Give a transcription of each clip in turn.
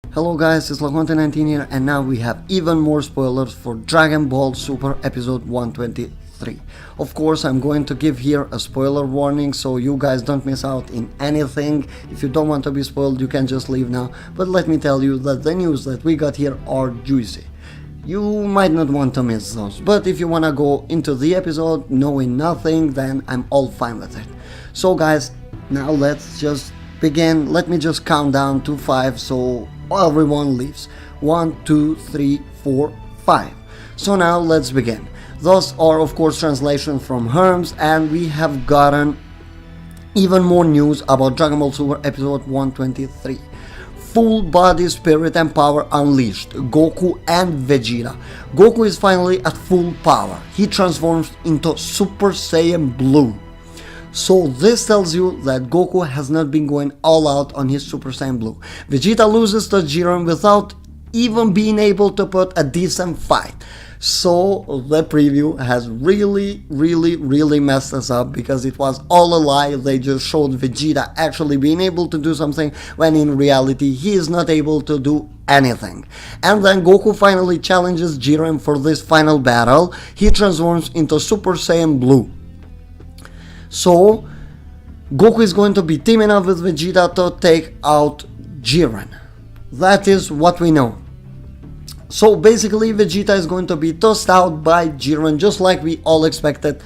Hello guys, it's Laconte19 here, and now we have even more spoilers for Dragon Ball Super episode 123. Of course, I'm going to give here a spoiler warning so you guys don't miss out in anything. If you don't want to be spoiled, you can just leave now, but let me tell you that the news that we got here are juicy. You might not want to miss those, but if you want to go into the episode knowing nothing, then I'm all fine with it. So guys, now let's just begin. Let me just count down to 5 so everyone leaves. 1, 2, 3, 4, 5. So now let's begin. Those are of course translations from Herms, and we have gotten even more news about Dragon Ball Super episode 123. Full body, spirit and power unleashed. Goku and Vegeta. Goku is finally at full power. He transforms into Super Saiyan Blue. So this tells you that Goku has not been going all out on his Super Saiyan Blue. Vegeta loses to Jiren without even being able to put a decent fight. So the preview has really messed us up, because it was all a lie. They just showed Vegeta actually being able to do something when in reality he is not able to do anything. And then Goku finally challenges Jiren for this final battle. He transforms into Super Saiyan Blue. So Goku is going to be teaming up with Vegeta to take out Jiren. That is what we know. So basically Vegeta is going to be tossed out by Jiren, just like we all expected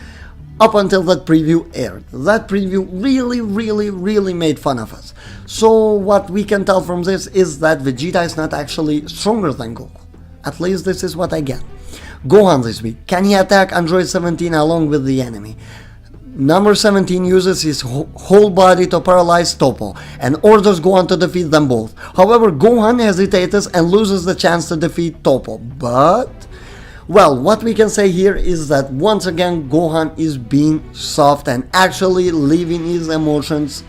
up until that preview aired. That preview really made fun of us. So what we can tell from this is that Vegeta is not actually stronger than Goku. At least this is what I get. Gohan this week. Can he attack Android 17 along with the enemy? Number 17 uses his whole body to paralyze Toppo and orders Gohan to defeat them both. However, Gohan hesitates and loses the chance to defeat Toppo. But, well, what we can say here is that once again Gohan is being soft and actually leaving his emotions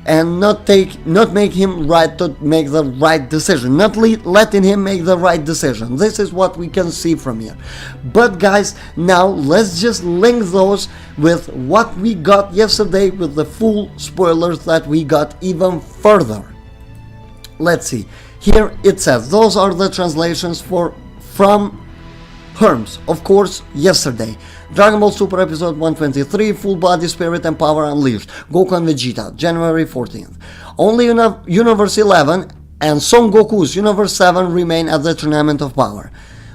and not make him right to make the right decision, not letting him make the right decision. This is what we can see from here. But guys, now let's just link those with what we got yesterday with the full spoilers that we got even further. Let's see. Here it says those are the translations from Herms, of course, yesterday. Dragon Ball Super episode 123, full body, spirit and power unleashed. Goku and Vegeta, January 14th. Only Universe 11 and Son Goku's Universe 7 remain at the Tournament of Power.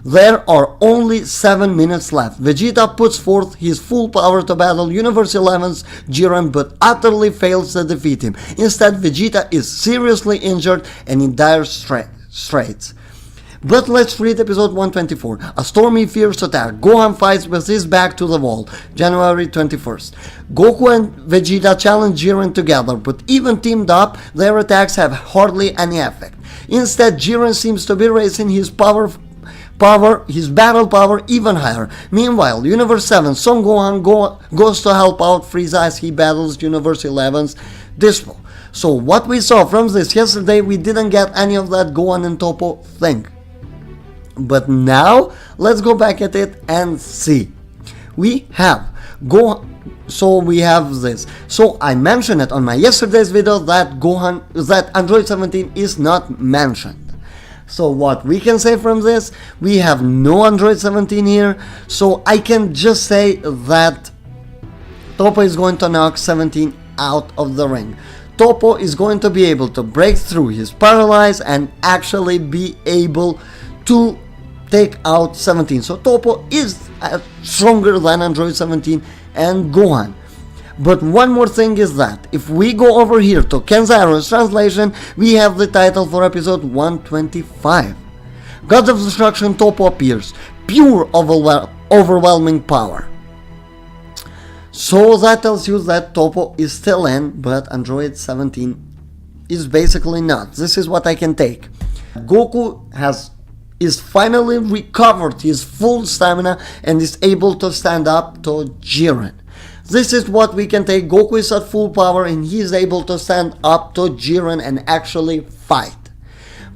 There are only 7 minutes left. Vegeta puts forth his full power to battle Universe 11's Jiren, but utterly fails to defeat him. Instead, Vegeta is seriously injured and in dire straits. But let's read episode 124. A stormy, fierce attack. Gohan fights with his back to the wall. January 21st. Goku and Vegeta challenge Jiren together, but even teamed up, their attacks have hardly any effect. Instead, Jiren seems to be raising his his battle power even higher. Meanwhile, Universe 7, Son Gohan goes to help out Frieza as he battles Universe 11's Dispo. So what we saw from this yesterday, we didn't get any of that Gohan and Toppo thing. But now let's go back at it and see. We have we have this. So I mentioned it on my yesterday's video that Android 17 is not mentioned. So what we can say from this, we have no Android 17 here. So I can just say that Toppo is going to knock 17 out of the ring. Toppo is going to be able to break through his paralyze and actually be able to take out 17. So Toppo is stronger than Android 17 and Gohan. But one more thing is that if we go over here to Kenzaro's translation, we have the title for episode 125. God of Destruction Toppo appears, pure overwhelming power. So that tells you that Toppo is still in, but Android 17 is basically not. This is what I can take. Goku is finally recovered his full stamina and is able to stand up to Jiren. This is what we can take. Goku is at full power and he is able to stand up to Jiren and actually fight.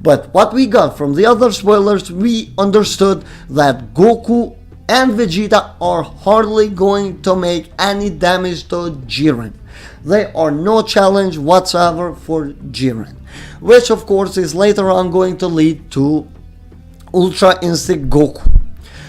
But what we got from the other spoilers, we understood that Goku and Vegeta are hardly going to make any damage to Jiren. They are no challenge whatsoever for Jiren, which of course is later on going to lead to Ultra Instinct Goku.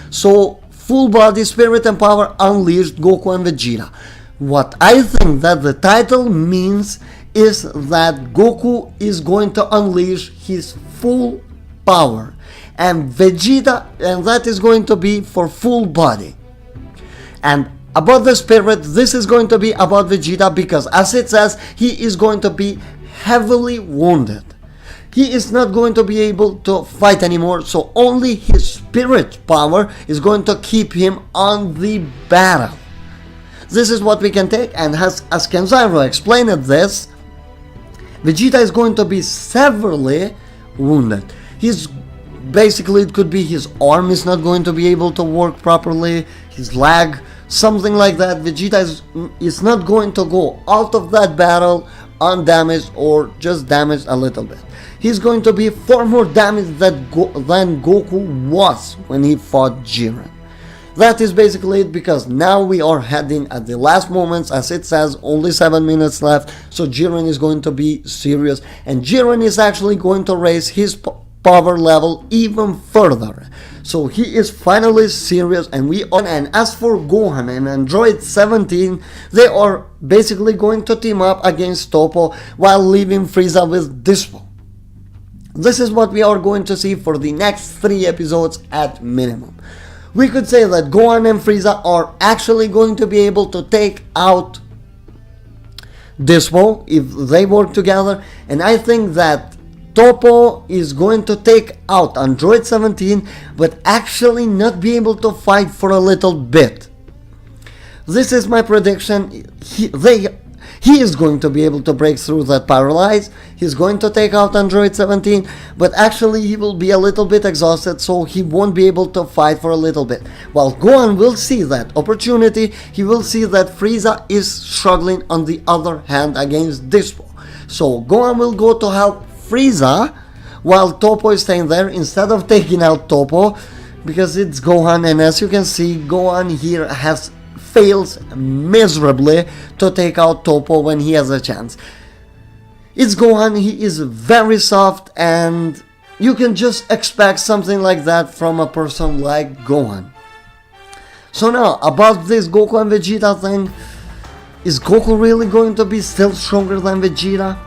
So full body spirit and power unleashed Goku and Vegeta. What I think that the title means is that Goku is going to unleash his full power, and Vegeta, and that is going to be for full body. And about the spirit, this is going to be about Vegeta because, as it says, he is going to be heavily wounded. He is not going to be able to fight anymore, so only his spirit power is going to keep him on the battle. This is what we can take, and as Kenzairo explained this, Vegeta is going to be severely wounded. He's basically, it could be his arm is not going to be able to work properly, his leg, something like that. Vegeta is not going to go out of that battle undamaged or just damaged a little bit. He's going to be far more damaged than Goku was when he fought Jiren. That is basically it, because now we are heading at the last moments, as it says, only 7 minutes left, so Jiren is going to be serious, and Jiren is actually going to raise his power level even further. So he is finally serious, and and as for Gohan and Android 17, they are basically going to team up against Toppo while leaving Frieza with Dispo. This is what we are going to see for the next 3 episodes at minimum. We could say that Gohan and Frieza are actually going to be able to take out Dispo if they work together, and I think that Toppo is going to take out Android 17 but actually not be able to fight for a little bit. This is my prediction. He is going to be able to break through that paralyze. He's going to take out Android 17, but actually he will be a little bit exhausted, so he won't be able to fight for a little bit. While Gohan will see that opportunity, he will see that Frieza is struggling on the other hand against Dispo. So Gohan will go to help Frieza while Toppo is staying there instead of taking out Toppo, because it's Gohan, and as you can see, Gohan here fails miserably to take out Toppo when he has a chance. It's Gohan, he is very soft, and you can just expect something like that from a person like Gohan. So now, about this Goku and Vegeta thing, is Goku really going to be still stronger than Vegeta?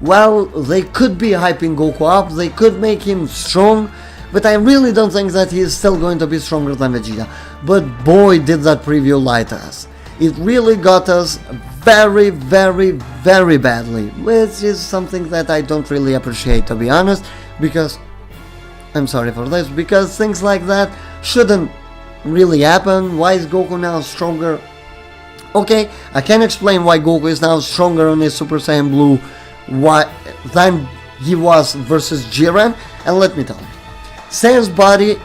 Well, they could be hyping Goku up, they could make him strong, but I really don't think that he is still going to be stronger than Vegeta. But boy, did that preview lie to us. It really got us very, very, very badly, which is something that I don't really appreciate, to be honest, because, I'm sorry for this, because things like that shouldn't really happen. Why is Goku now stronger? Okay, I can explain why Goku is now stronger on his Super Saiyan Blue than he was versus Jiren, and let me tell you. Saiyan's body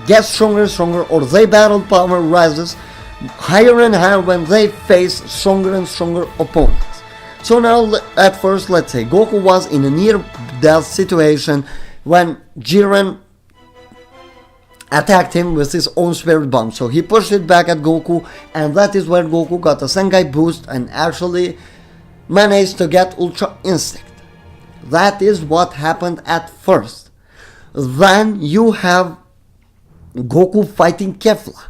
gets stronger and stronger, or their battle power rises higher and higher when they face stronger and stronger opponents. So now, at first, let's say Goku was in a near-death situation when Jiren attacked him with his own spirit bomb. So he pushed it back at Goku, and that is where Goku got a Senkai boost and actually managed to get Ultra Instinct. That is what happened at first. Then you have Goku fighting Kefla,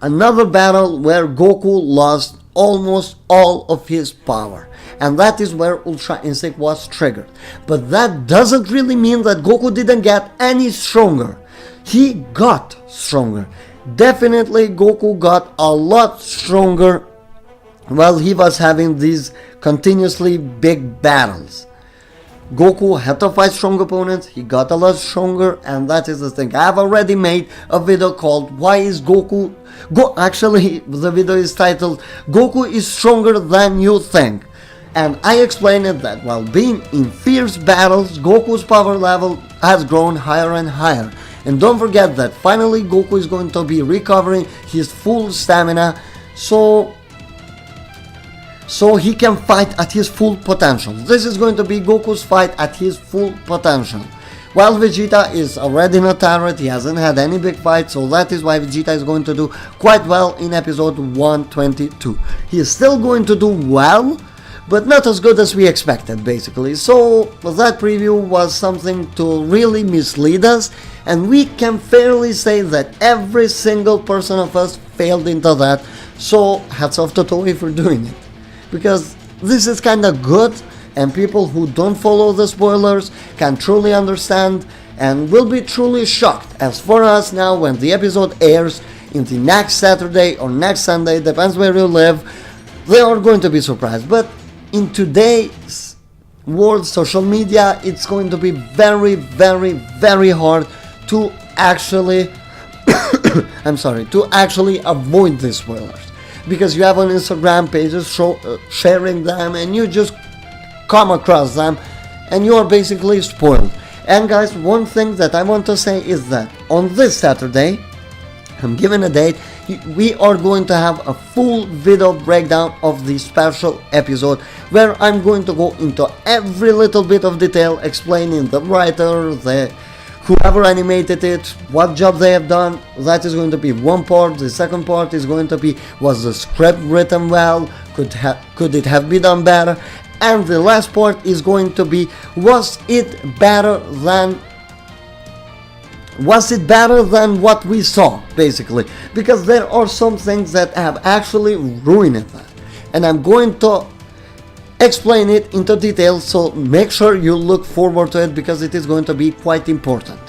another battle where Goku lost almost all of his power, and that is where Ultra Instinct was triggered. But that doesn't really mean that Goku didn't get any stronger. He got stronger. Definitely Goku got a lot stronger while he was having these continuously big battles. Goku had to fight strong opponents, he got a lot stronger, and that is the thing. I have already made a video called Why is Goku... Actually, the video is titled Goku is Stronger Than You Think. And I explained it that while being in fierce battles, Goku's power level has grown higher and higher. And don't forget that finally Goku is going to be recovering his full stamina, so he can fight at his full potential. This is going to be Goku's fight at his full potential. While Vegeta is already in a turret, he hasn't had any big fights, so that is why Vegeta is going to do quite well in episode 122. He is still going to do well, but not as good as we expected, basically. So that preview was something to really mislead us, and we can fairly say that every single person of us failed into that. So hats off to Toei for doing it, because this is kinda good, and people who don't follow the spoilers can truly understand and will be truly shocked. As for us now, when the episode airs in the next Saturday or next Sunday, depends where you live, they are going to be surprised. But in today's world, social media, it's going to be very, very, very hard to actually to actually avoid these spoilers, because you have on Instagram pages sharing them, and you just come across them and you are basically spoiled. And guys, one thing that I want to say is that on this Saturday, I'm giving a date, we are going to have a full video breakdown of the special episode, where I'm going to go into every little bit of detail, explaining the writer, whoever animated it, what job they have done. That is going to be one part. The second part is going to be, was the script written well, could it have been done better, and the last part is going to be, was it better than what we saw, basically, because there are some things that have actually ruined that, and I'm going to explain it into detail, so make sure you look forward to it, because it is going to be quite important.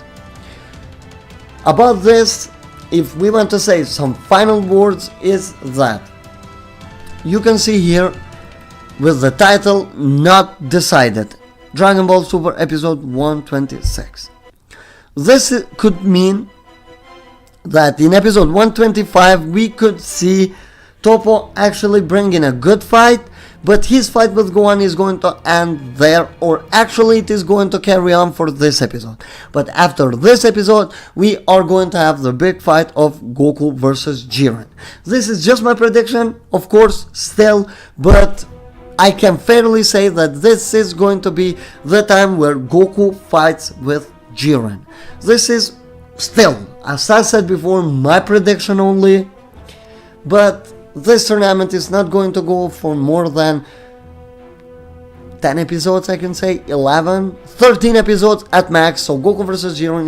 About this, if we want to say some final words, is that you can see here with the title Not Decided, Dragon Ball Super episode 126. This could mean that in episode 125 we could see Toppo actually bringing a good fight, but his fight with Gohan is going to end there, or actually it is going to carry on for this episode. But after this episode, we are going to have the big fight of Goku versus Jiren. This is just my prediction, of course, still, but I can fairly say that this is going to be the time where Goku fights with Jiren. This is still, as I said before, my prediction only, but this tournament is not going to go for more than 10 episodes, I can say, 11, 13 episodes at max, so Goku vs Jiren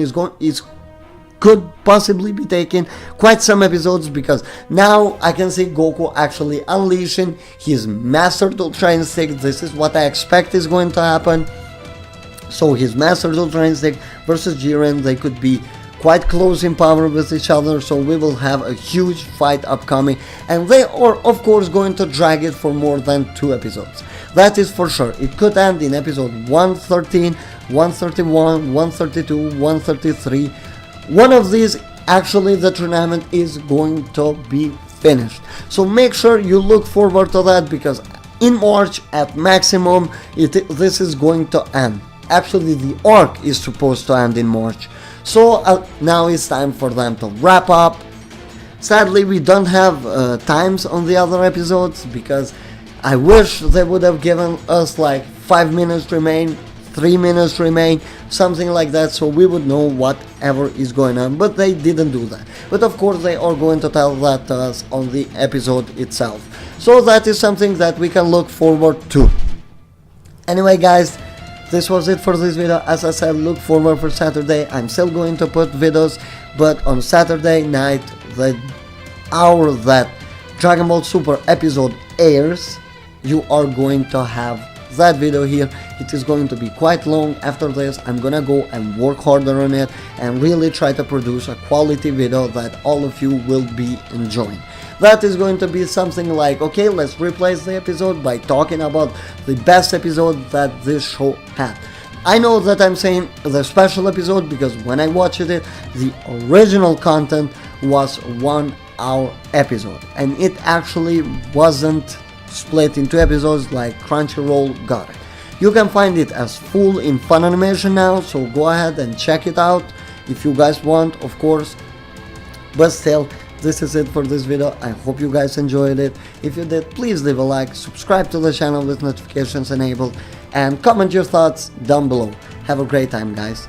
could possibly be taking quite some episodes, because now I can see Goku actually unleashing his Mastered Ultra Instinct. This is what I expect is going to happen. So his Mastered Ultra Instinct versus Jiren, they could be quite close in power with each other, so we will have a huge fight upcoming, and they are of course going to drag it for more than 2 episodes. That is for sure. It could end in episode 113, 131, 132, 133. One of these, actually, the tournament is going to be finished. So make sure you look forward to that, because in March at maximum this is going to end. Actually, the arc is supposed to end in March. So now it's time for them to wrap up. Sadly, we don't have times on the other episodes, because I wish they would have given us like 5 minutes remain, 3 minutes remain, something like that, so we would know whatever is going on, but they didn't do that. But of course they are going to tell that to us on the episode itself, so that is something that we can look forward to. Anyway guys, this was it for this video. As I said, look forward for Saturday. I'm still going to put videos, but on Saturday night, the hour that Dragon Ball Super episode airs, you are going to have that video here. It is going to be quite long. After this, I'm gonna go and work harder on it and really try to produce a quality video that all of you will be enjoying. That is going to be something like, okay, let's replace the episode by talking about the best episode that this show had. I know that I'm saying the special episode because when I watched it, the original content was 1 hour episode, and it actually wasn't split into episodes like Crunchyroll got it. You can find it as full in Funimation now, so go ahead and check it out if you guys want, of course. But still, this is it for this video. I hope you guys enjoyed it. If you did, please leave a like, subscribe to the channel with notifications enabled, and comment your thoughts down below. Have a great time, guys.